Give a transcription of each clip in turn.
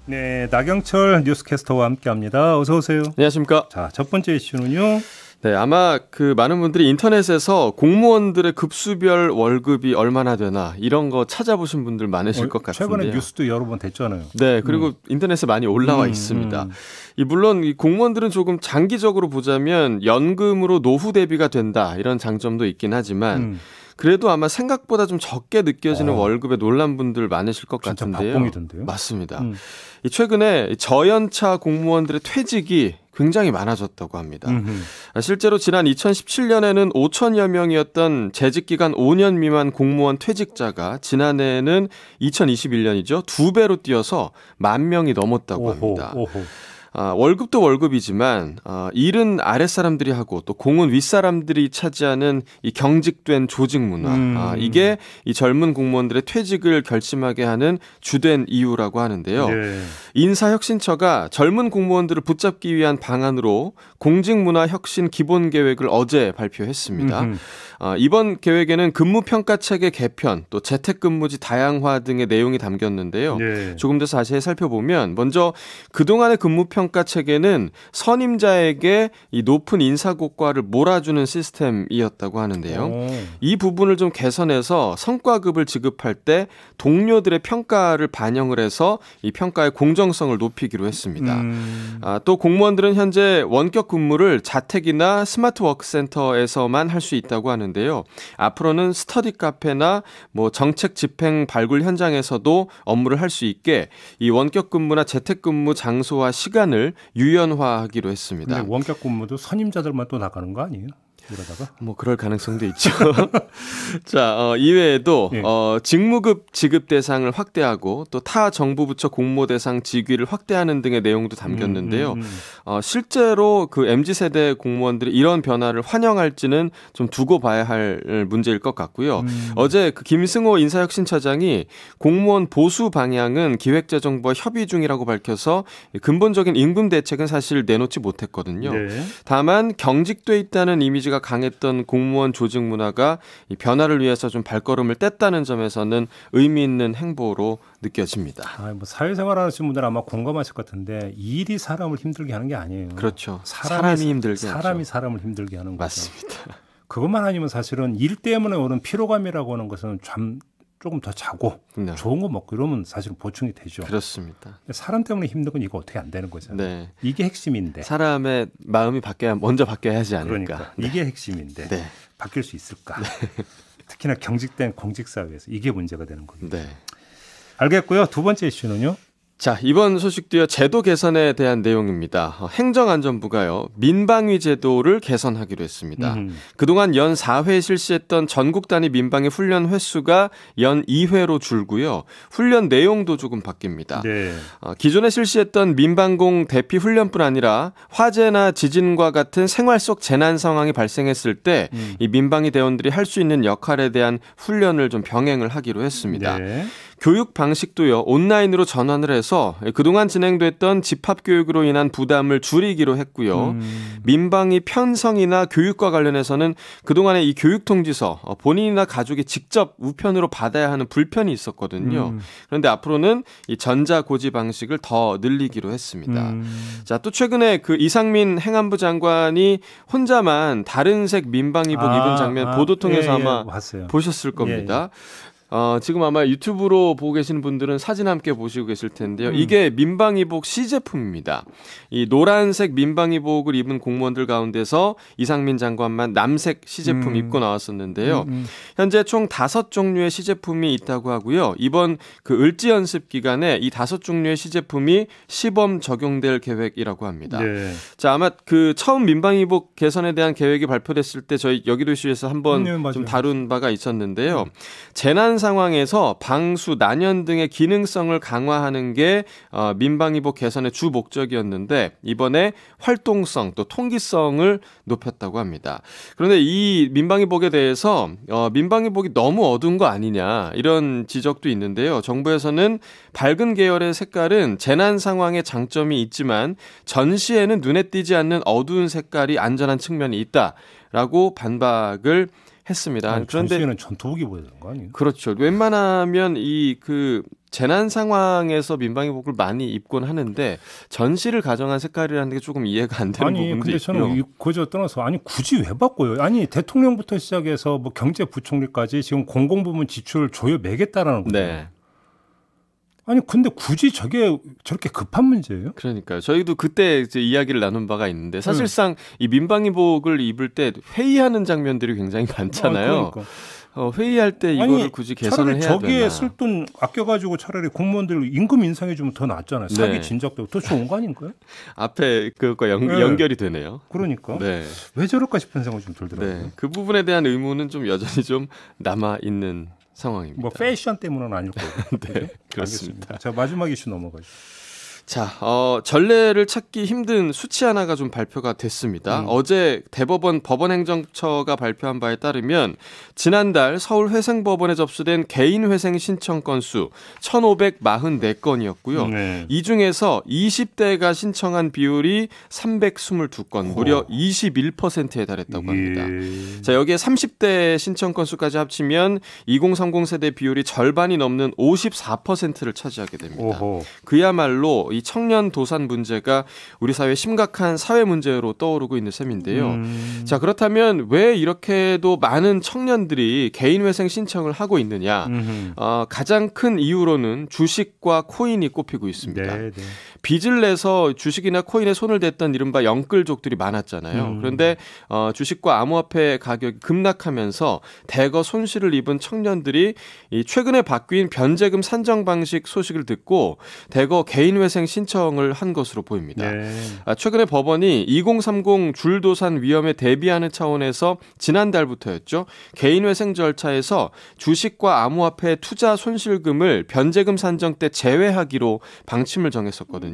네, 나경철 뉴스캐스터와 함께합니다. 어서 오세요. 안녕하십니까. 자, 첫 번째 이슈는요. 네, 아마 많은 분들이 인터넷에서 공무원들의 급수별 월급이 얼마나 되나 이런 거 찾아보신 분들 많으실 것 같은데요. 최근에 뉴스도 여러 번 됐잖아요. 네, 그리고 인터넷에 많이 올라와 있습니다. 물론 이 공무원들은 조금 장기적으로 보자면 연금으로 노후 대비가 된다 이런 장점도 있긴 하지만 그래도 아마 생각보다 좀 적게 느껴지는 월급에 놀란 분들 많으실 것 진짜 같은데요. 박봉이던데요? 맞습니다. 최근에 저연차 공무원들의 퇴직이 굉장히 많아졌다고 합니다. 실제로 지난 2017년에는 5천여 명이었던 재직기간 5년 미만 공무원 퇴직자가 지난해에는 2021년이죠. 2배로 뛰어서 10,000명이 넘었다고 합니다. 월급도 월급이지만 일은 아랫사람들이 하고 또 공은 윗사람들이 차지하는 이 경직된 조직 문화 이게 이 젊은 공무원들의 퇴직을 결심하게 하는 주된 이유라고 하는데요. 네. 인사혁신처가 젊은 공무원들을 붙잡기 위한 방안으로 공직문화혁신 기본계획을 어제 발표했습니다. 이번 계획에는 근무평가체계 개편, 또 재택근무지 다양화 등의 내용이 담겼는데요. 네. 조금 더 자세히 살펴보면 먼저 그동안의 근무평가 체계는 선임자에게 이 높은 인사고과를 몰아주는 시스템이었다고 하는데요. 이 부분을 좀 개선해서 성과급을 지급할 때 동료들의 평가를 반영을 해서 이 평가의 공정성을 높이기로 했습니다. 또 공무원들은 현재 원격 근무를 자택이나 스마트워크센터에서만 할 수 있다고 하는데요. 앞으로는 스터디 카페나 정책 집행 발굴 현장에서도 업무를 할 수 있게 이 원격 근무나 재택 근무 장소와 시간을 유연화하기로 했습니다. 근데 원격 근무도 선임자들만 또 나가는 거 아니에요? 이러다가? 그럴 가능성도 있죠. 자, 이외에도 네. 직무급 지급 대상을 확대하고 또 타 정부 부처 공모 대상 직위를 확대하는 등의 내용도 담겼는데요. 실제로 그 MZ세대 공무원들이 이런 변화를 환영할지는 좀 두고 봐야 할 문제일 것 같고요. 어제 그 김승호 인사혁신처장이 공무원 보수 방향은 기획재정부와 협의 중이라고 밝혀서 근본적인 임금 대책은 사실 내놓지 못했거든요. 네. 다만 경직돼 있다는 이미지가 강했던 공무원 조직 문화가 이 변화를 위해서 좀 발걸음을 뗐다는 점에서는 의미 있는 행보로 느껴집니다. 사회생활 하시는 분들은 아마 공감하실 것 같은데 일이 사람을 힘들게 하는 게 아니에요. 그렇죠. 사람이 힘들게 사람이 하죠. 사람을 힘들게 하는 거죠. 맞습니다. 그것만 아니면 사실은 일 때문에 오는 피로감이라고 하는 것은 조금 더 자고 네. 좋은 거 먹고 이러면 사실 보충이 되죠. 그렇습니다. 사람 때문에 힘든 건 이거 어떻게 안 되는 거잖아요. 네. 이게 핵심인데. 사람의 마음이 먼저 바뀌어야 하지 않을까. 그러니까 네. 이게 핵심인데 네. 바뀔 수 있을까. 네. 특히나 경직된 공직사회에서 이게 문제가 되는 겁니다. 네. 알겠고요. 두 번째 이슈는요. 자, 이번 소식도요. 제도 개선에 대한 내용입니다. 행정안전부가요. 민방위 제도를 개선하기로 했습니다. 그동안 연 4회 실시했던 전국 단위 민방위 훈련 횟수가 연 2회로 줄고요. 훈련 내용도 조금 바뀝니다. 네. 기존에 실시했던 민방공 대피 훈련뿐 아니라 화재나 지진과 같은 생활 속 재난 상황이 발생했을 때 이 민방위 대원들이 할 수 있는 역할에 대한 훈련을 좀 병행을 하기로 했습니다. 네. 교육 방식도요. 온라인으로 전환을 해서 그동안 진행됐던 집합교육으로 인한 부담을 줄이기로 했고요. 민방위 편성이나 교육과 관련해서는 그동안의 이 교육통지서 본인이나 가족이 직접 우편으로 받아야 하는 불편이 있었거든요. 그런데 앞으로는 이 전자고지 방식을 더 늘리기로 했습니다. 자, 또 최근에 그 이상민 행안부 장관이 혼자만 다른 색 민방위복 입은 장면 보도 통해서 아마 봤어요. 보셨을 겁니다. 지금 아마 유튜브로 보고 계시는 분들은 사진 함께 보시고 계실 텐데요. 이게 민방위복 시제품입니다. 이 노란색 민방위복을 입은 공무원들 가운데서 이상민 장관만 남색 시제품 입고 나왔었는데요. 현재 총 5종류의 시제품이 있다고 하고요. 이번 그 을지 연습 기간에 이 5종류의 시제품이 시범 적용될 계획이라고 합니다. 네. 자, 아마 그 처음 민방위복 개선에 대한 계획이 발표됐을 때 저희 여기도 이슈에서 한번 좀 다룬 바가 있었는데요. 재난 상황에서 방수, 난연 등의 기능성을 강화하는 게 민방위복 개선의 주 목적이었는데 이번에 활동성 또 통기성을 높였다고 합니다. 그런데 이 민방위복에 대해서 민방위복이 너무 어두운 거 아니냐 이런 지적도 있는데요. 정부에서는 밝은 계열의 색깔은 재난 상황에 장점이 있지만 전시에는 눈에 띄지 않는 어두운 색깔이 안전한 측면이 있다라고 반박을 했습니다. 아니, 그런데 전시회는 전투복이 보여야 되는 거 아니에요? 그렇죠. 웬만하면 이 재난 상황에서 민방위복을 많이 입곤 하는데 전시를 가정한 색깔이라는 게 조금 이해가 안 되는 부분도 근데 있고요. 저는 그저 떠나서 굳이 왜 바꿔요? 대통령부터 시작해서 뭐 경제부총리까지 지금 공공부문 지출 조여 매겠다라는 거죠. 네. 근데 굳이 저렇게 급한 문제예요? 그러니까요. 저희도 그때 이제 이야기를 나눈 바가 있는데 사실상 이 민방위복을 입을 때 회의하는 장면들이 굉장히 많잖아요. 그러니까. 회의할 때 이거를 굳이 개선을 해야 되나. 저기에 쓸 돈 아껴가지고 차라리 공무원들 임금 인상해주면 더 낫잖아요. 사기 진작되고 더 좋은 거 아닌가요? 앞에 그것과 연결이 되네요. 그러니까. 네. 왜 저럴까 싶은 생각이 좀 들더라고요. 네. 그 부분에 대한 의문은 좀 여전히 좀 남아있는 상황입니다. 뭐 패션 때문은 아닐 거고. 네, 그렇습니다. 자, 마지막 이슈 넘어가죠. 자, 전례를 찾기 힘든 수치 하나가 좀 발표가 됐습니다. 어제 대법원 법원행정처가 발표한 바에 따르면 지난달 서울회생법원에 접수된 개인회생 신청 건수 1,544건이었고요. 네. 이 중에서 20대가 신청한 비율이 322건, 무려 21%에 달했다고 합니다. 자, 여기에 30대 신청 건수까지 합치면 2030 세대 비율이 절반이 넘는 54%를 차지하게 됩니다. 오호. 그야말로 이 청년 도산 문제가 우리 사회의 심각한 사회 문제로 떠오르고 있는 셈인데요. 자, 그렇다면 왜 이렇게도 많은 청년들이 개인회생 신청을 하고 있느냐? 가장 큰 이유로는 주식과 코인이 꼽히고 있습니다. 네. 빚을 내서 주식이나 코인에 손을 댔던 이른바 영끌족들이 많았잖아요. 그런데 주식과 암호화폐 가격이 급락하면서 대거 손실을 입은 청년들이 이 최근에 바뀐 변제금 산정 방식 소식을 듣고 대거 개인회생 신청을 한 것으로 보입니다. 네. 최근에 법원이 2030 줄도산 위험에 대비하는 차원에서 지난달부터였죠. 개인회생 절차에서 주식과 암호화폐 투자 손실금을 변제금 산정 때 제외하기로 방침을 정했었거든요.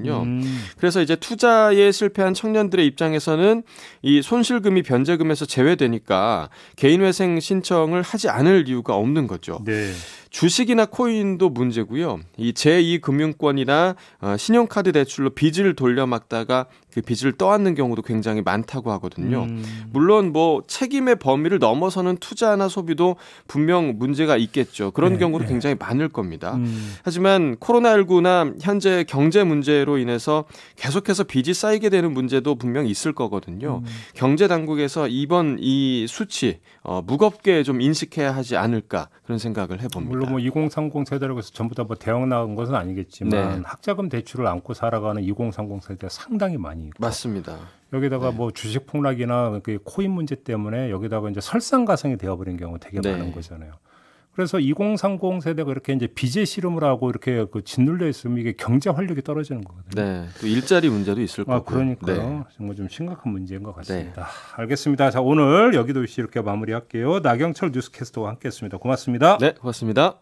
그래서 이제 투자에 실패한 청년들의 입장에서는 이 손실금이 변제금에서 제외되니까 개인회생 신청을 하지 않을 이유가 없는 거죠. 네. 주식이나 코인도 문제고요. 이 제2금융권이나 신용카드 대출로 빚을 돌려막다가 그 빚을 떠안는 경우도 굉장히 많다고 하거든요. 물론 뭐 책임의 범위를 넘어서는 투자나 소비도 분명 문제가 있겠죠. 그런 경우도 굉장히 많을 겁니다. 하지만 코로나19나 현재 경제 문제로 인해서 계속해서 빚이 쌓이게 되는 문제도 분명 있을 거거든요. 경제 당국에서 이번 이 수치 무겁게 좀 인식해야 하지 않을까 그런 생각을 해봅니다. 물론 뭐 2030 세대라고 해서 전부 다 뭐 대학 나온 것은 아니겠지만 학자금 대출을 안고 살아가는 2030 세대가 상당히 많이 있고. 맞습니다. 여기다가 뭐 주식 폭락이나 그 코인 문제 때문에 여기다가 이제 설상가상이 되어버린 경우 되게 많은 거잖아요. 그래서 2030 세대가 이렇게 이제 빚의 씨름을 하고 이렇게 짓눌려 있으면 이게 경제 활력이 떨어지는 거거든요. 네, 또 일자리 문제도 있을 거고. 그러니까요. 정말 좀 심각한 문제인 것 같습니다. 알겠습니다. 자, 오늘 여기도 이렇게 마무리할게요. 나경철 뉴스캐스터와 함께했습니다. 고맙습니다. 네, 고맙습니다.